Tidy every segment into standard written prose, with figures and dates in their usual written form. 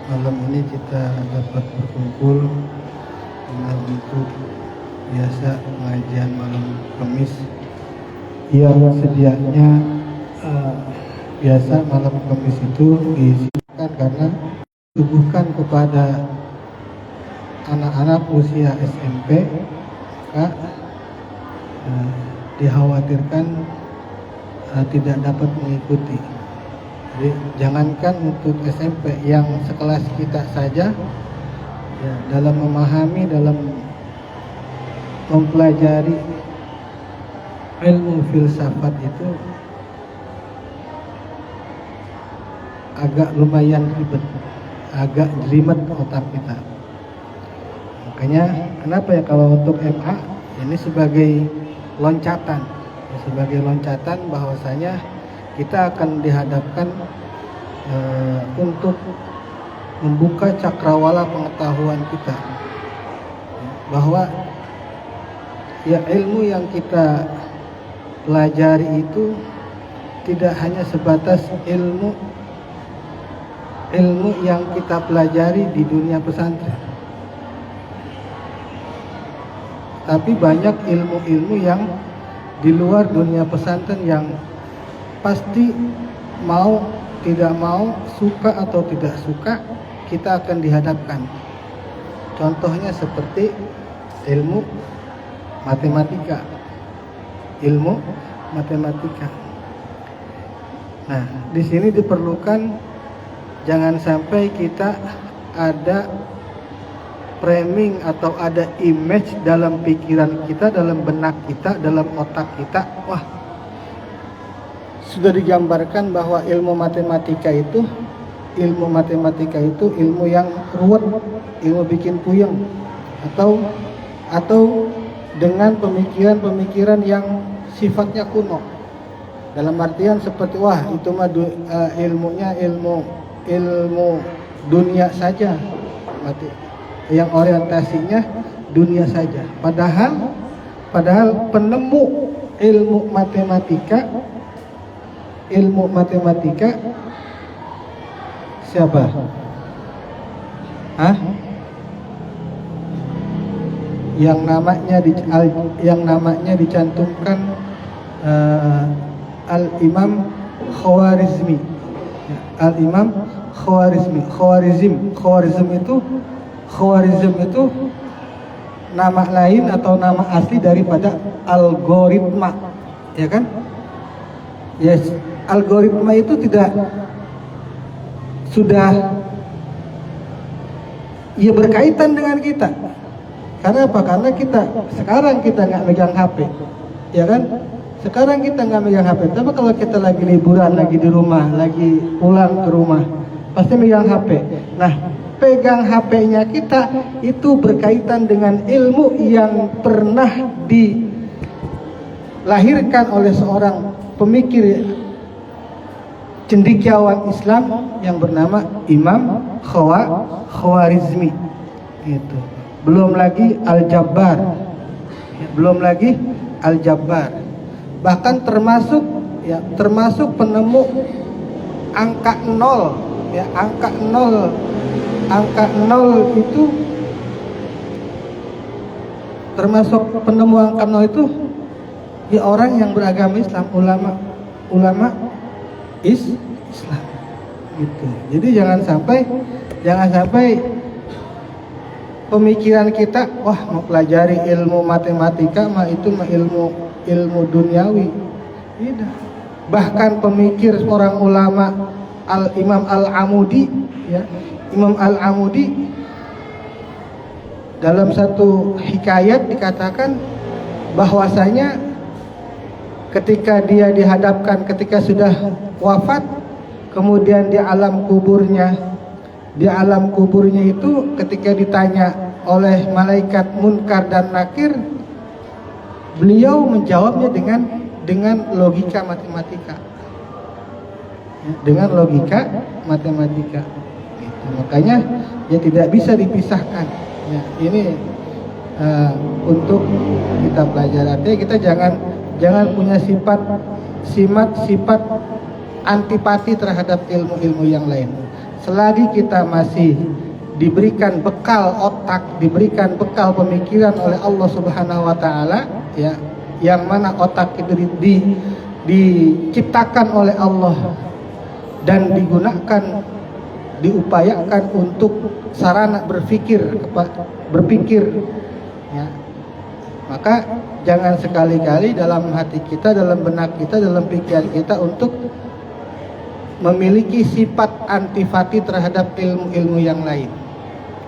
malam ini kita dapat berkumpul dengan bentuk biasa pengajian malam Kamis yang sedianya biasa malam Kamis itu diisikan karena ditujukan kepada anak-anak usia SMP, maka dikhawatirkan tidak dapat mengikuti. Jadi jangankan untuk SMP, yang sekelas kita saja ya, dalam memahami, dalam mempelajari ilmu filsafat itu agak lumayan ribet, agak jelimet otak kita. Makanya kenapa ya kalau untuk MA ini sebagai loncatan, bahwasanya kita akan dihadapkan untuk membuka cakrawala pengetahuan kita, bahwa ya ilmu yang kita pelajari itu tidak hanya sebatas ilmu yang kita pelajari di dunia pesantren, tapi banyak ilmu-ilmu yang di luar dunia pesantren yang pasti mau tidak mau, suka atau tidak suka, kita akan dihadapkan. Contohnya seperti ilmu matematika. Nah, di sini diperlukan jangan sampai kita ada framing atau ada image dalam pikiran kita, dalam benak kita, dalam otak kita. Wah, sudah digambarkan bahwa ilmu matematika itu ilmu yang ruwet, ilmu bikin puyeng, atau dengan pemikiran yang sifatnya kuno. Dalam artian seperti wah itu mah ilmunya ilmu dunia saja, yang orientasinya dunia saja. Padahal penemu ilmu matematika siapa? Yang namanya dicantumkan Al-Imam Khawarizmi. Al-Imam Khawarizm itu nama lain atau nama asli daripada algoritma, ya kan? Yes, algoritma itu sudah berkaitan dengan kita. Karena apa? Karena sekarang kita nggak megang HP, ya kan? Sekarang kita nggak megang HP. Tapi kalau kita lagi liburan, lagi di rumah, lagi pulang ke rumah, pasti megang HP. Nah, pegang HP-nya kita itu berkaitan dengan ilmu yang pernah dilahirkan oleh seorang pemikir cendekiawan Islam yang bernama Imam Khawarizmi. Gitu. Belum lagi Al-Jabbar. Bahkan termasuk penemu angka 0, ya, angka 0 itu termasuk penemu angka 0 itu ya orang yang beragama Islam, ulama Islam gitu. Jadi jangan sampai pemikiran kita wah mau pelajari ilmu matematika mah itu mah ilmu duniawi. Tidak. Bahkan pemikir seorang ulama Imam Al-Amudi, ya, Imam Al-Amudi dalam satu hikayat dikatakan bahwasanya ketika dia dihadapkan, ketika sudah wafat, kemudian di alam kuburnya itu ketika ditanya oleh malaikat Munkar dan Nakir, beliau menjawabnya dengan logika matematika. Gitu. Makanya ya tidak bisa dipisahkan. Ya, ini untuk kita pelajari. Artinya kita jangan punya sifat antipati terhadap ilmu-ilmu yang lain. selagi kita masih diberikan bekal otak, diberikan bekal pemikiran oleh Allah Subhanahu wa taala, ya, yang mana otak itu diciptakan oleh Allah dan digunakan, diupayakan untuk sarana berpikir, ya. Maka jangan sekali-kali dalam hati kita, dalam benak kita, dalam pikiran kita untuk memiliki sifat antipati terhadap ilmu-ilmu yang lain,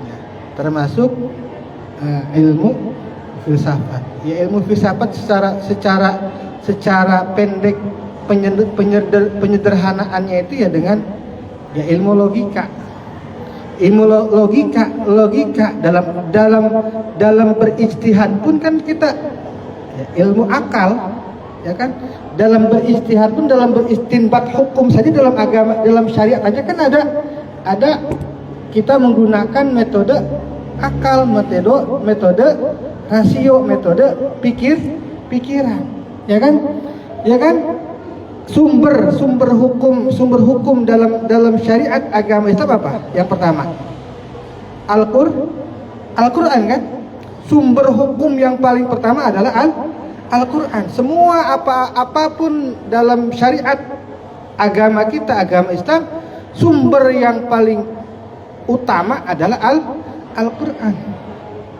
ya, termasuk ilmu filsafat. Ya, ilmu filsafat secara pendek penyederhanaannya itu ya dengan ya ilmu logika. Ilmu logika dalam berijtihad pun kan kita ya, ilmu akal, ya kan, dalam berijtihad pun, dalam beristinbat hukum saja dalam agama, dalam syariat aja kan ada kita menggunakan metode akal, metode rasio, metode pikiran, ya kan, sumber hukum dalam syariat agama Islam apa? Yang pertama, Al-Quran kan. Sumber hukum yang paling pertama adalah Al-Quran. Semua apapun dalam syariat agama kita, agama Islam, sumber yang paling utama adalah Al-Quran.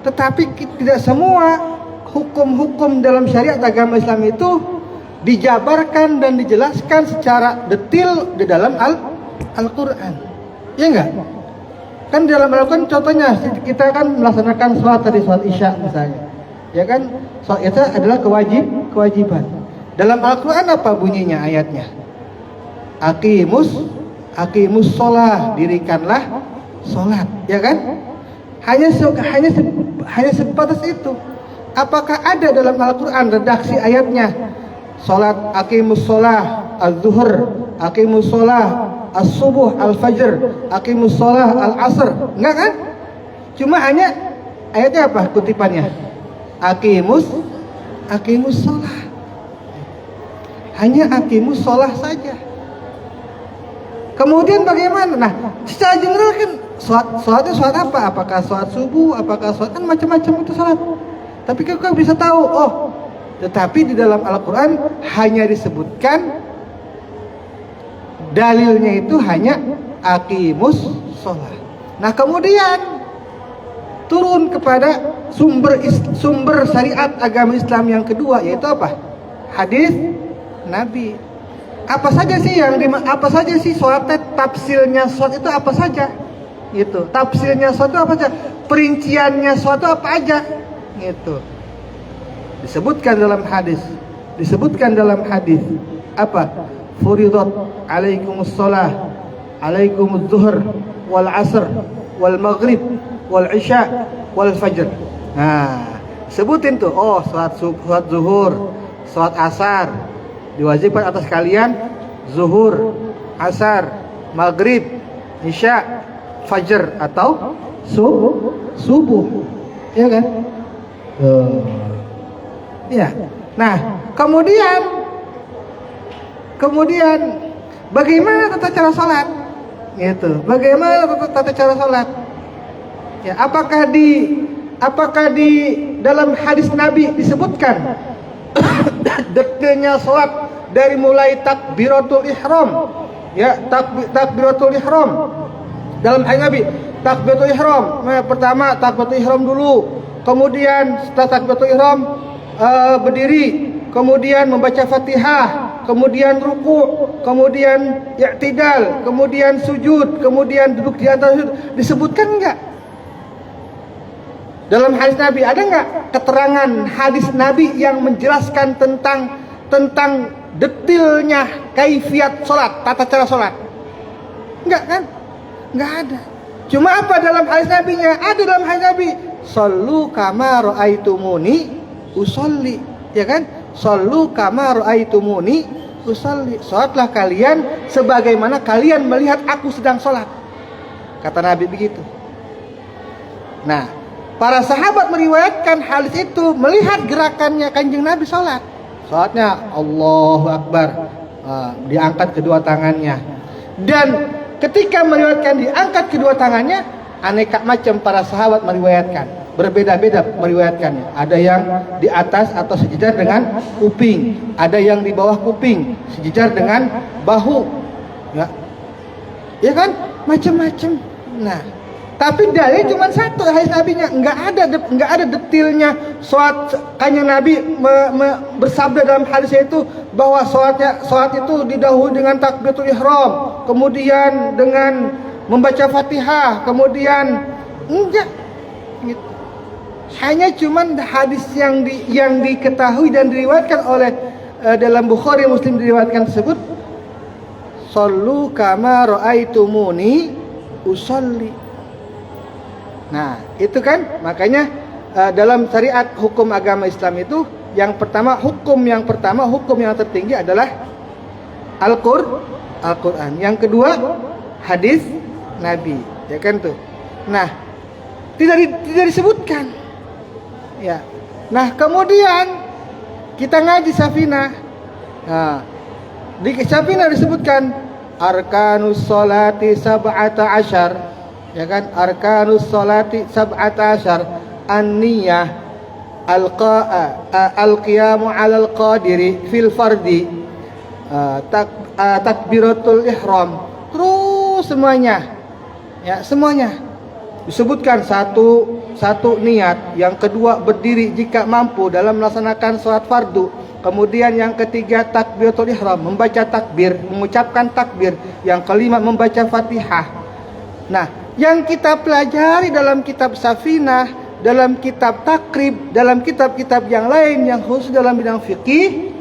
Tetapi tidak semua hukum-hukum dalam syariat agama Islam itu dijabarkan dan dijelaskan secara detail di dalam Al-Quran. Ya enggak? Kan di dalam Al-Quran contohnya kita kan melaksanakan sholat Isya misalnya. Ya kan? Sholat Isya adalah kewajiban. Dalam Al-Quran apa bunyinya ayatnya? Aqimus sholah, dirikanlah sholat, ya kan? Hanya sebatas itu. Apakah ada dalam Al-Quran redaksi ayatnya? Salat aqimus shalah az-zuhur, aqimus shalah as-subuh, al-fajr, aqimus shalah al-asr. Enggak kan? Cuma hanya ayatnya apa kutipannya? Aqimus shalah. Hanya aqimus shalah saja. Kemudian bagaimana? Nah, secara general kan salatnya salat apa? Apakah salat subuh, apakah salat, kan macam-macam itu salat. Tapi kau bisa tahu, oh, tetapi di dalam Al-Quran hanya disebutkan dalilnya itu hanya aqimus sholat. Nah kemudian turun kepada sumber syariat agama Islam yang kedua, yaitu apa? Hadis Nabi. Apa saja sih sholat? Tafsirnya sholat itu apa saja? Gitu. Tafsirnya sholat itu apa saja? Perinciannya sholat itu apa aja? Gitu. Disebutkan dalam hadis apa? Furidat alaikumus shalah, alaikumuz zuhur wal asr wal maghrib wal isya wal fajr. Nah, sebutin tuh, oh, salat zuhur, salat asar diwajibkan atas kalian, zuhur, asar, maghrib, isya, fajr atau subuh. Ya kan? Ya. Nah, kemudian bagaimana tata cara salat? Gitu. Bagaimana tata cara salat? Ya, apakah di dalam hadis Nabi disebutkan detailnya salat dari mulai takbiratul ihram? Ya, takbiratul ihram. Dalam hadis Nabi, takbiratul ihram. Nah, pertama takbiratul ihram dulu. Kemudian setelah takbiratul ihram berdiri, kemudian membaca Fatihah, kemudian ruku', kemudian i'tidal, kemudian sujud, kemudian duduk di antara sujud. Disebutkan enggak? Dalam hadis Nabi ada enggak keterangan hadis Nabi yang menjelaskan tentang detailnya kaifiat salat, tata cara salat? Enggak kan? Enggak ada. Cuma apa dalam hadis Nabi-nya? Ada dalam hadis Nabi, "Shallu kama ra'aitumuni usolli," ya kan? Shallu kama ra'aitumuni usolli. Salatlah kalian sebagaimana kalian melihat aku sedang salat. Kata Nabi begitu. Nah, para sahabat meriwayatkan hadis itu melihat gerakannya Kanjeng Nabi salat. Salatnya Allahu Akbar, diangkat kedua tangannya. Dan ketika meriwayatkan diangkat kedua tangannya, aneka macam para sahabat meriwayatkan, berbeda-beda meriwayatkannya. Ada yang di atas atau sejajar dengan kuping, ada yang di bawah kuping, sejajar dengan bahu, ya kan, macam-macam. Nah, tapi dalil cuma satu hadis nabinya, nggak ada detailnya. Kanjeng Nabi bersabda dalam hadisnya itu bahwa sholat itu didahului dengan takbiratul ihram, kemudian dengan membaca Fatihah, kemudian enggak gitu. Hanya cuman hadis yang diketahui dan diriwayatkan oleh dalam Bukhari Muslim diriwayatkan tersebut, shollu kama raaitumuni usolli. Nah, itu kan makanya dalam syariat hukum agama Islam itu yang pertama, hukum yang tertinggi adalah Al-Qur'an. Yang kedua hadis Nabi, ya kan tuh. Nah, tidak disebutkan. Ya. Nah, kemudian kita ngaji Safinah. Nah, di Safinah disebutkan arkanus sholati sab'ata asyar. Ya kan, arkanus sholati sab'ata asyar, an-niyah, al-qiyamu 'alal qadiri fil fardi, takbiratul ihram, terus semuanya. Ya, semuanya disebutkan. Satu niat, yang kedua berdiri jika mampu dalam melaksanakan sholat fardu, kemudian yang ketiga takbiratul ihram, membaca takbir, mengucapkan takbir, yang kelima membaca Fatihah. Nah, yang kita pelajari dalam kitab Safinah, dalam kitab Takrib, dalam kitab-kitab yang lain yang khusus dalam bidang fikih,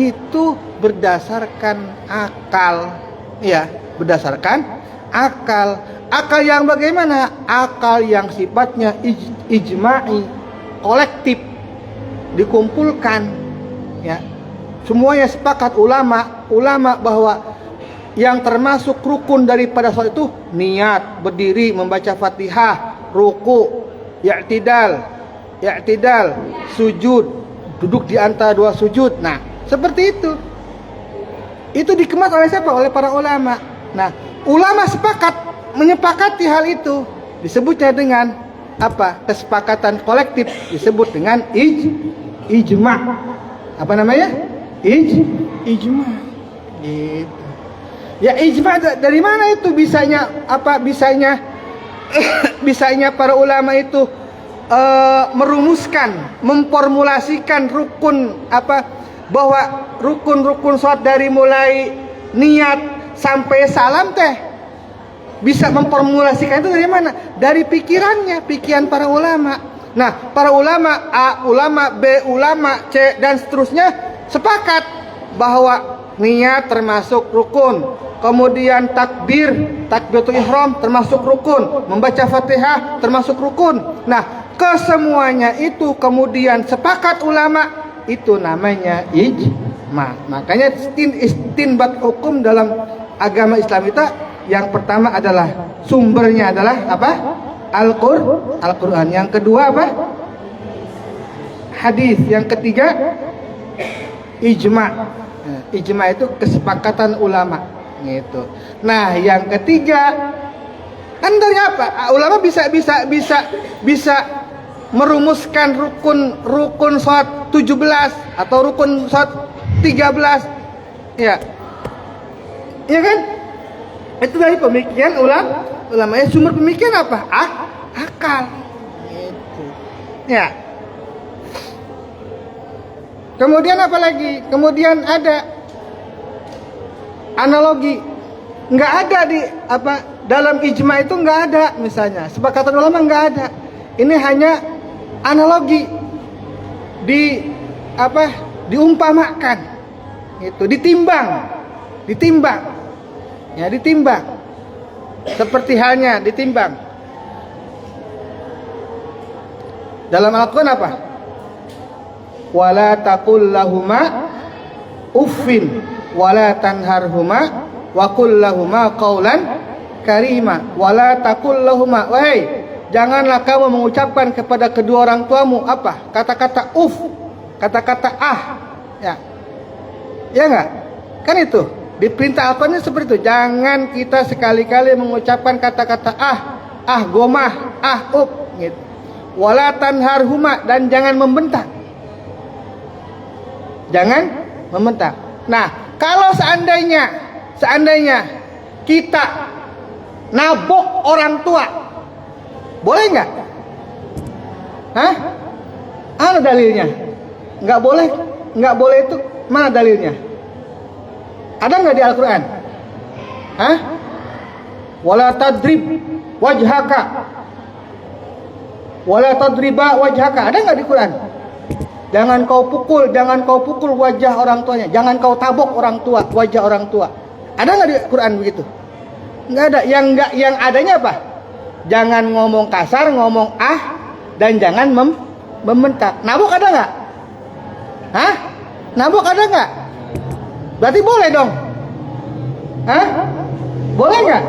itu berdasarkan akal. Ya, berdasarkan akal. Akal yang bagaimana? Akal yang sifatnya ijma'i, kolektif, dikumpulkan. Ya, semuanya sepakat ulama bahwa yang termasuk rukun daripada sholat itu niat, berdiri, membaca Fatihah, ruku, i'tidal, sujud, duduk di antara dua sujud. Nah, seperti itu. Itu dikemas oleh siapa? Oleh para ulama. Nah, ulama menyepakati hal itu. Disebutnya dengan apa? Kesepakatan kolektif, disebut dengan ijma'. Apa namanya? Ijma'. Gitu. Ya, ijma' dari mana itu bisanya para ulama itu merumuskan, memformulasikan bahwa rukun sholat dari mulai niat sampai salam teh bisa memformulasikan itu dari mana? Dari pikiran para ulama. Nah, para ulama A, ulama B, ulama C dan seterusnya sepakat bahwa niat termasuk rukun, kemudian takbiratul ihram termasuk rukun, membaca Fatihah termasuk rukun. Nah, kesemuanya itu kemudian sepakat ulama, itu namanya ijma'. Makanya istinbat hukum dalam agama Islam itu yang pertama adalah sumbernya adalah apa? Al-Qur'an. Yang kedua apa? Hadis. Yang ketiga ijma'. Ijma' itu kesepakatan ulama gitu. Nah, yang ketiga kan dari apa? Ulama bisa merumuskan rukun sholat 17 atau rukun sholat 13. Ya. Ya kan? Itu dari pemikiran ulama. Ya, sumber pemikiran apa? Akal. Gitu. Ya. Kemudian apa lagi? Kemudian ada analogi. Enggak ada dalam ijma itu enggak ada misalnya. Sepakatan ulama enggak ada. Ini hanya analogi diumpamakan. Itu ditimbang. Ya, ditimbang. Seperti halnya ditimbang. Dalam Al-Qur'an apa? Wala taqul lahuma uffin wala tanharhuma wa qul lahuma qawlan karima. Wala taqul lahuma, wahai, janganlah kamu mengucapkan kepada kedua orang tuamu apa? Kata-kata kata-kata ya. Ya enggak? Kan itu. Diperintah Al-Quran seperti itu. Jangan kita sekali-kali mengucapkan kata-kata gomah, gitu. Wala tanharhuma, dan jangan membentak. Jangan membentak. Nah, kalau seandainya kita nabok orang tua, boleh nggak? Hah? Mana dalilnya? Nggak boleh itu mana dalilnya? Ada nggak di Al-Quran? Hah? Wala tadrib wajhaka, wala tadriba wajhaka. Ada nggak di Quran? Jangan kau pukul wajah orang tuanya. Jangan kau tabok orang tua, wajah orang tua. Ada nggak di Quran begitu? Nggak ada. Yang adanya apa? Jangan ngomong kasar, ngomong dan jangan membentak. Nabok ada nggak? Hah? Nabok ada nggak? Berarti boleh dong. Hah? Boleh nggak?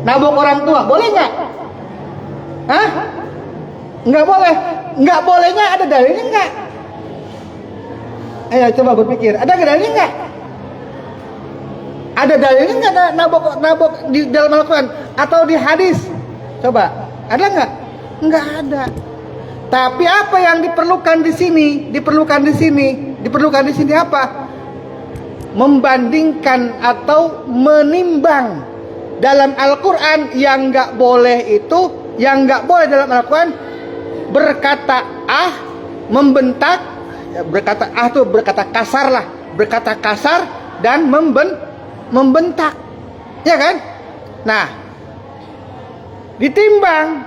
Nabok orang tua, boleh nggak? Hah? Nggak boleh. Nggak bolehnya ada dalilnya nggak? Ayo coba berpikir. Ada dalilnya nggak? Ada dalilnya nggak nabok di dalam Al-Quran atau di hadis? Coba, ada nggak? Nggak ada. Tapi apa yang diperlukan di sini? Diperlukan di sini apa? Membandingkan atau menimbang dalam Al-Quran yang nggak boleh itu, yang nggak boleh dalam Al-Quran berkata membentak, berkata tuh berkata kasar lah, berkata kasar dan membentak, ya kan? Nah, ditimbang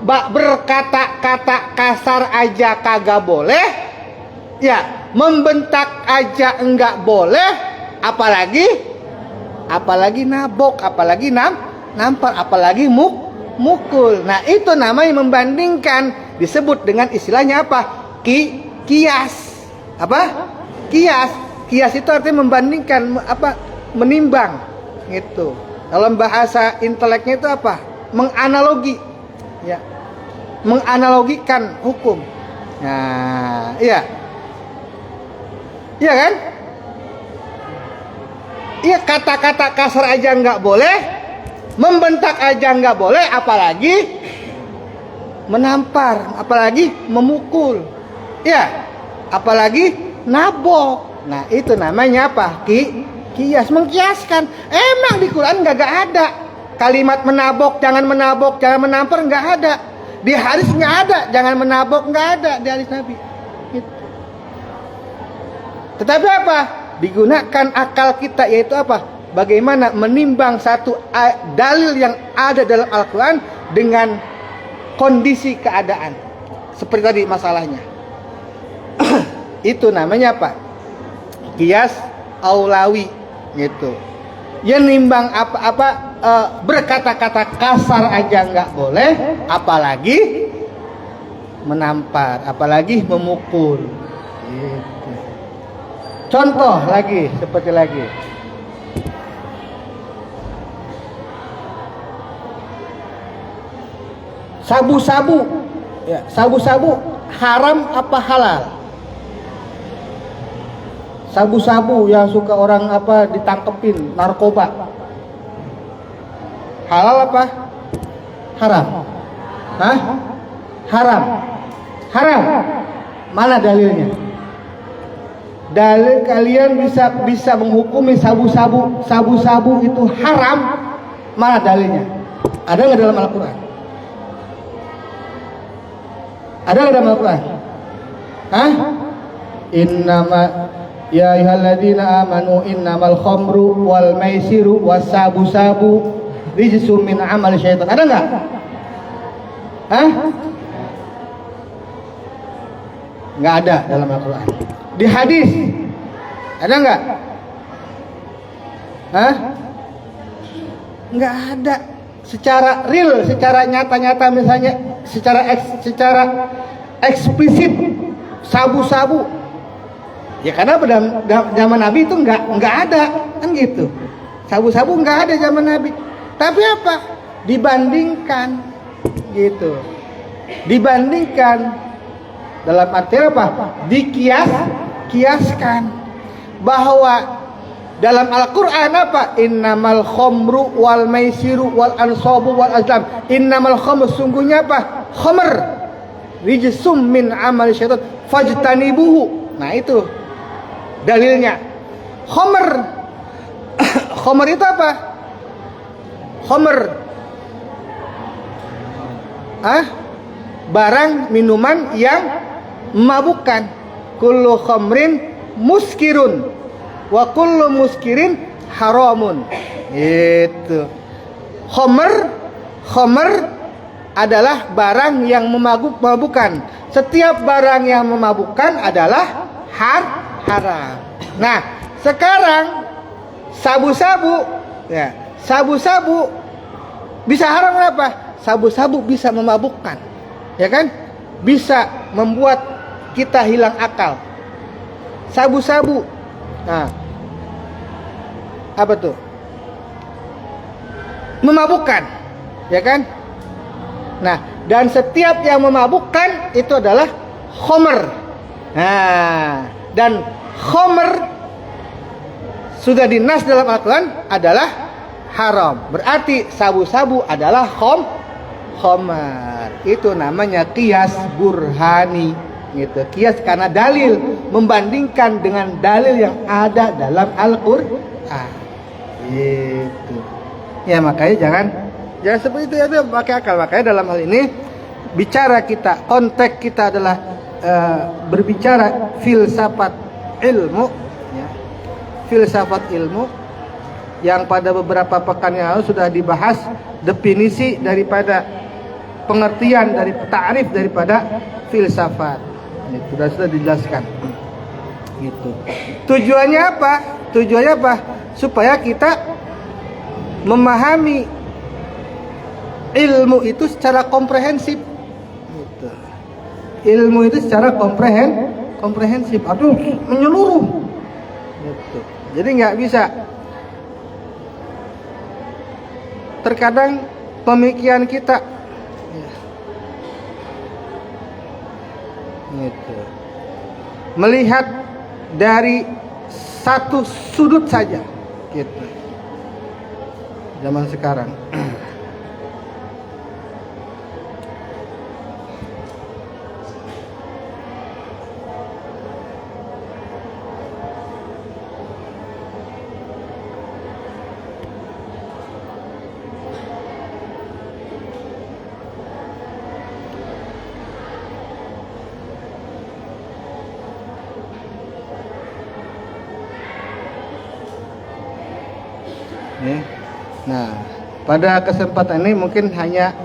berkata-kata kasar aja kagak boleh, ya membentak aja enggak boleh, apalagi nabok, apalagi nampar, apalagi mukul. Nah, itu namanya membandingkan, disebut dengan istilahnya apa? Kias. Apa? Kias itu artinya membandingkan, menimbang gitu. Dalam bahasa inteleknya itu apa? Menganalogi. Ya. Menganalogikan hukum. Nah, iya. Iya kan? Iya, kata-kata kasar aja nggak boleh, membentak aja nggak boleh, apalagi menampar, apalagi memukul, ya, apalagi nabok. Nah, itu namanya apa? Kias, mengkiaskan. Emang di Quran nggak ada kalimat menabok, jangan menampar, nggak ada. Di hadis nggak ada, jangan menabok, nggak ada di hadis Nabi. Gitu. Tetapi apa? Digunakan akal kita, yaitu apa? Bagaimana menimbang satu dalil yang ada dalam Al-Quran dengan kondisi keadaan. Seperti tadi masalahnya. Itu namanya apa? Qiyas aulawi gitu. Ya, nimbang berkata-kata kasar aja nggak boleh, apalagi menampar, apalagi memukul. Gitu. Contoh lagi, seperti lagi. Sabu-sabu. Ya, sabu-sabu haram apa halal? Sabu-sabu yang suka orang ditangkepin, narkoba. Halal apa? Haram. Hah? Haram. Haram. Mana dalilnya? Dalil kalian bisa menghukumi sabu-sabu itu haram. Mana dalilnya? Ada nggak dalam Al-Quran? Ada nggak dalam Al-Quran? Hah? Innama ya ayyuhalladzina amanu innamal khamru wal maisiru wasabu-sabu rijsum min amali syaitan. Ada nggak? Hah? Nggak ada dalam Al-Quran. Di hadis ada nggak? Hah? Nggak ada. Secara real, secara nyata-nyata, misalnya secara eksplisit sabu-sabu. Ya karena pada zaman Nabi itu nggak ada, kan gitu. Sabu-sabu nggak ada zaman Nabi. Tapi apa? Dibandingkan, gitu. Dibandingkan dalam arti apa? Kiaskan bahwa Dalam Al-Quran apa? Innamal khamru wal maisiru wal ansabu wal azlam. Innamal khamru, sungguhnya apa? Khamr rijsum min amal syaitan fajtanibuhu. Nah itu dalilnya. Khamr khamr itu apa? Khamr barang minuman yang memabukkan. Kullu khamrin muskirun wa kullu muskirin haramun. Itu khamr adalah barang yang memabukkan. Setiap barang yang memabukkan adalah haram. Nah, sekarang sabu-sabu, ya, sabu-sabu bisa haram apa? Sabu-sabu bisa memabukkan, ya kan? Bisa membuat kita hilang akal. Sabu-sabu, nah, apa tuh? Memabukkan, ya kan? Nah, dan setiap yang memabukkan itu adalah khamr. Nah, dan khamr sudah dinas dalam Al-Quran adalah haram. Berarti sabu-sabu adalah khamr. Itu namanya qiyas burhani. Gitu. Qiyas karena dalil, membandingkan dengan dalil yang ada dalam Al-Quran. Gitu. Ya makanya jangan seperti itu ya, pakai akal. Makanya dalam hal ini bicara kita, konteks kita adalah berbicara filsafat ilmu, ya. Filsafat ilmu yang pada beberapa pekan yang lalu sudah dibahas definisi daripada pengertian dari ta'rif daripada filsafat. Itu sudah dijelaskan. Gitu. Tujuannya apa? Tujuannya apa? Supaya kita memahami ilmu itu secara komprehensif. Gitu. Ilmu itu secara komprehensif. Aduh, menyeluruh. Gitu. Jadi nggak bisa. Terkadang pemikiran kita gitu, melihat dari satu sudut saja, gitu. Zaman sekarang. Nah, pada kesempatan ini mungkin hanya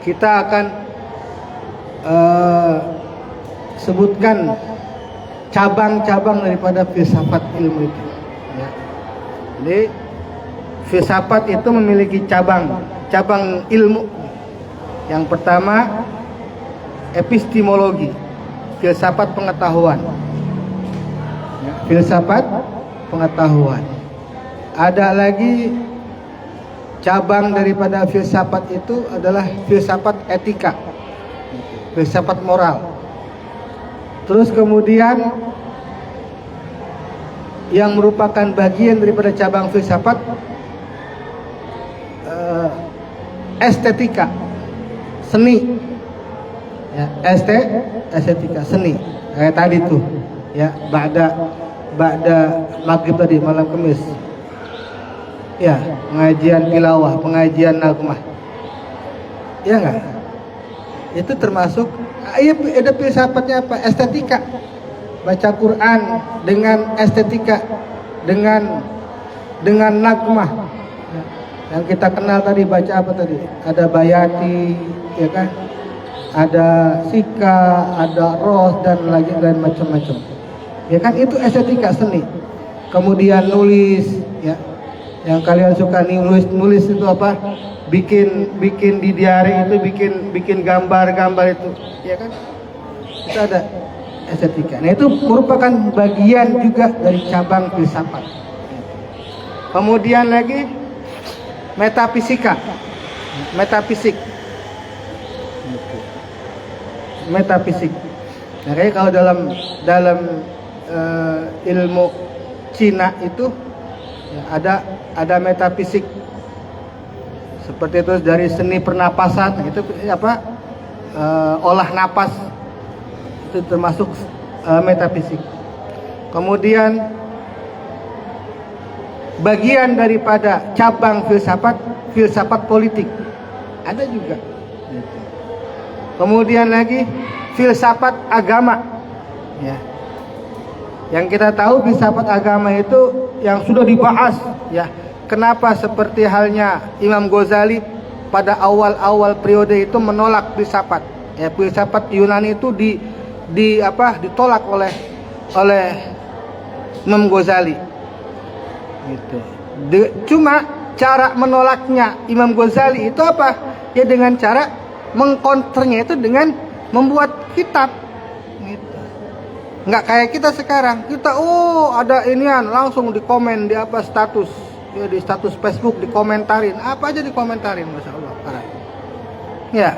kita akan sebutkan cabang-cabang daripada filsafat ilmu itu, ya. Jadi filsafat itu memiliki cabang ilmu. Yang pertama epistemologi, filsafat pengetahuan, ya, filsafat pengetahuan. Ada lagi cabang daripada filsafat itu adalah filsafat etika, filsafat moral. Terus kemudian yang merupakan bagian daripada cabang filsafat estetika, seni, ya, estetika, seni. Kayak tadi tuh, ya, ba'da maghrib tadi, malam Kamis. Ya, pengajian tilawah, pengajian nagmah. Ya enggak? Itu termasuk ada filsafatnya apa? Estetika. Baca Quran dengan estetika, dengan nagmah. Yang kita kenal tadi, baca apa tadi? Ada Bayati, ya kan? Ada Sika, ada Ros, dan lagi lain macam-macam. Ya kan, itu estetika, seni. Kemudian nulis, ya. Yang kalian suka nulis itu apa? Bikin di diary itu bikin gambar-gambar itu, ya kan? Itu ada estetika. Nah, itu merupakan bagian juga dari cabang filsafat. Kemudian lagi metafisika. Metafisik. Nah, kayak kalau dalam ilmu Cina itu ya, ada metafisik. Seperti itu dari seni pernapasan, itu apa? Olah napas. Itu termasuk metafisik. Kemudian bagian daripada cabang filsafat politik ada juga. Kemudian lagi filsafat agama, ya. Yang kita tahu filsafat agama itu yang sudah dibahas, ya. Kenapa seperti halnya Imam Ghazali pada awal-awal periode itu menolak filsafat, ya. Filsafat Yunani itu ditolak oleh Imam Ghazali. Gitu. Cuma cara menolaknya Imam Ghazali itu apa? Ya dengan cara mengkonternya itu dengan membuat kitab. Gitu. Nggak kayak kita sekarang. Kita ada inian langsung di komen di status, ya, di status Facebook dikomentarin, apa aja dikomentarin, masya Allah. Ya.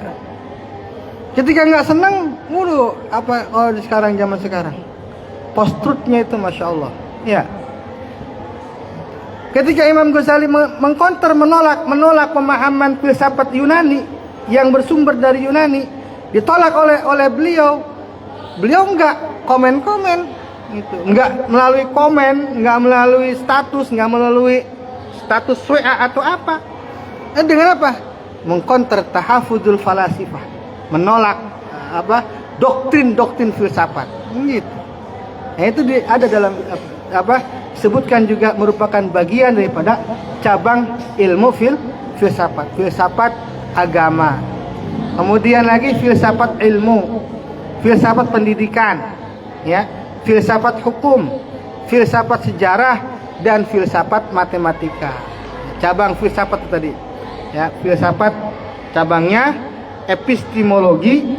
Ketika nggak senang, kalau sekarang zaman sekarang, post truthnya itu masya Allah. Ya. Ketika Imam Ghazali mengkonter, menolak pemahaman filsafat Yunani yang bersumber dari Yunani, ditolak oleh beliau. Beliau enggak komen-komen, gitu. Enggak melalui komen, enggak melalui status, enggak melalui status WA atau apa. Dengan apa? Mengkonter tahafuzul falasifah, menolak doktrin filsafat, gitu. Nah, itu ada dalam sebutkan juga merupakan bagian daripada cabang ilmu filsafat agama. Kemudian lagi filsafat ilmu, filsafat pendidikan, ya, filsafat hukum, filsafat sejarah, dan filsafat matematika. Cabang filsafat itu tadi, ya, filsafat cabangnya epistemologi,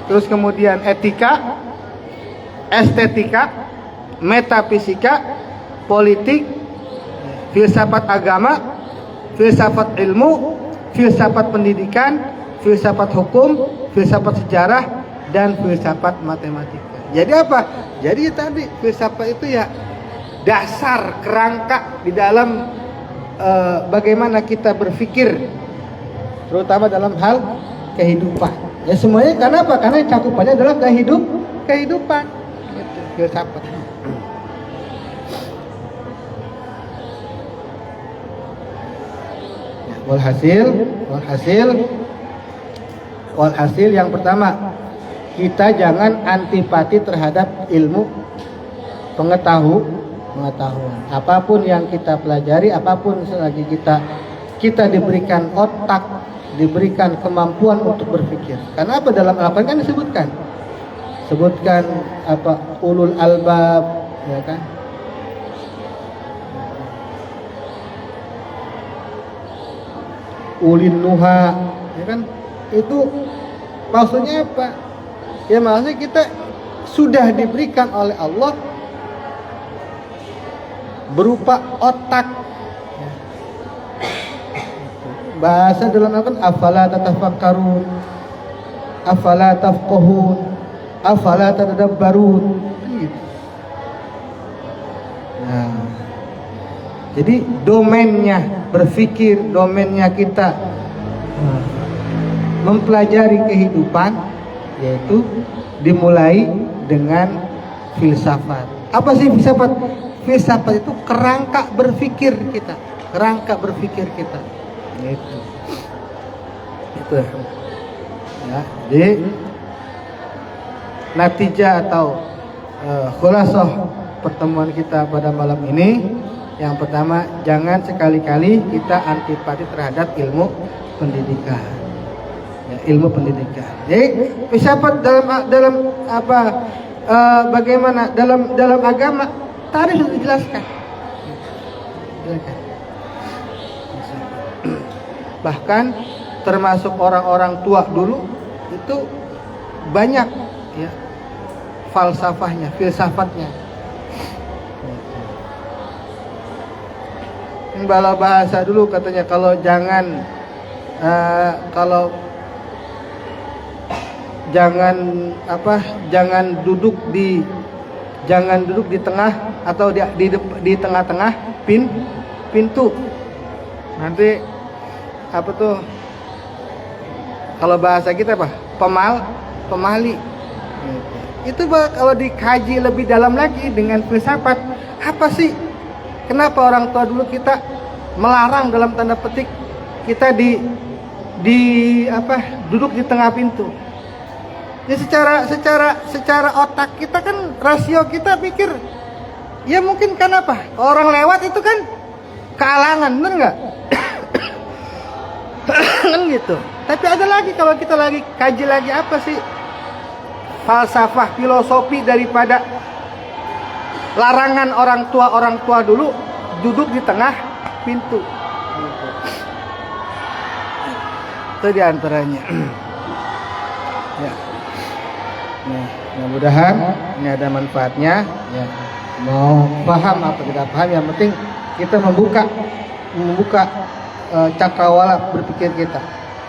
terus kemudian etika, estetika, metafisika, politik, filsafat agama, filsafat ilmu, filsafat pendidikan, filsafat hukum, filsafat sejarah, dan filsafat matematika. Jadi apa? Jadi tadi filsafat itu ya dasar, kerangka di dalam bagaimana kita berpikir, terutama dalam hal kehidupan. Ya semuanya karena apa? Karena cakupannya adalah kehidupan. Itu filsafat. Walhasil yang pertama, kita jangan antipati terhadap ilmu pengetahuan. Apapun yang kita pelajari, apapun selagi kita diberikan otak, diberikan kemampuan untuk berpikir. Karena apa? Dalam Al-Quran kan disebutkan ulul albab, ya kan? Ulin nuha, ya kan? Itu maksudnya apa? Ya maksudnya kita sudah diberikan oleh Allah berupa otak. Bahasa dalam Al-Quran, afala tatafakkarun, afala tafqahun, afala tatadabbarun. Nah, jadi domainnya berpikir, domainnya kita mempelajari kehidupan, yaitu dimulai dengan filsafat. Apa sih filsafat? Filsafat itu kerangka berpikir kita, Itu ya. Jadi natijah atau khulasah pertemuan kita pada malam ini, yang pertama, jangan sekali-kali kita antipati terhadap ilmu pendidikan. Ya, ilmu pendidikan. Jadi filsafat dalam bagaimana dalam agama tadi sudah dijelaskan. Ya kan? Bahkan termasuk orang-orang tua dulu itu banyak ya falsafahnya, filsafatnya. Bala bahasa dulu katanya kalau jangan jangan duduk di tengah atau di tengah-tengah pintu. Nanti apa tuh? Kalau bahasa kita apa? Pemali. Itu kalau dikaji lebih dalam lagi dengan filsafat, apa sih? Kenapa orang tua dulu kita melarang dalam tanda petik kita duduk di tengah pintu? Ya secara otak kita kan, rasio kita pikir ya mungkin kan apa? Orang lewat itu kan kealangan, bener nggak? Kan gitu. Tapi ada lagi kalau kita lagi kaji lagi apa sih falsafah, filosofi daripada larangan orang tua dulu duduk di tengah pintu. Itu diantaranya. Ya. Nah, mudah-mudahan ini ada manfaatnya. Ya. Mau paham atau tidak paham, yang penting kita membuka cakrawala berpikir kita.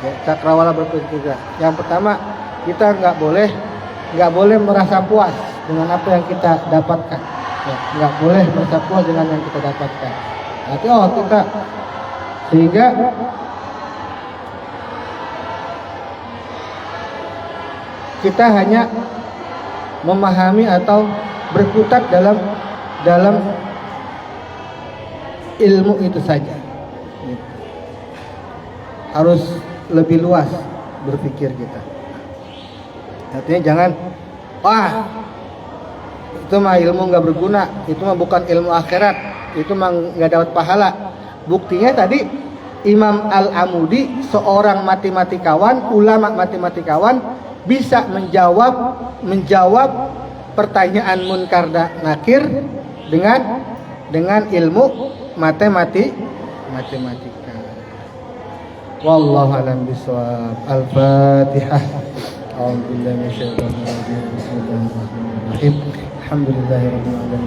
Ya, cakrawala berpikir kita. Yang pertama, kita nggak boleh merasa puas dengan apa yang kita dapatkan. Ya, nggak boleh merasa puas dengan yang kita dapatkan. Nanti sehingga kita hanya memahami atau berkutat dalam ilmu itu saja. Harus lebih luas berpikir kita. Artinya jangan, itu mah ilmu nggak berguna, itu mah bukan ilmu akhirat, itu mah nggak dapat pahala. Buktinya tadi Imam Al-Amudi, seorang matematikawan, ulama matematikawan, bisa menjawab pertanyaan munkar dan nakir dengan ilmu matematika. Wallahu a'lam bishawab. Al-Fatihah. A'udzu billahi minasyaitonir rajim. Bismillahirrahmanirrahim. Alhamdulillahirabbil alamin.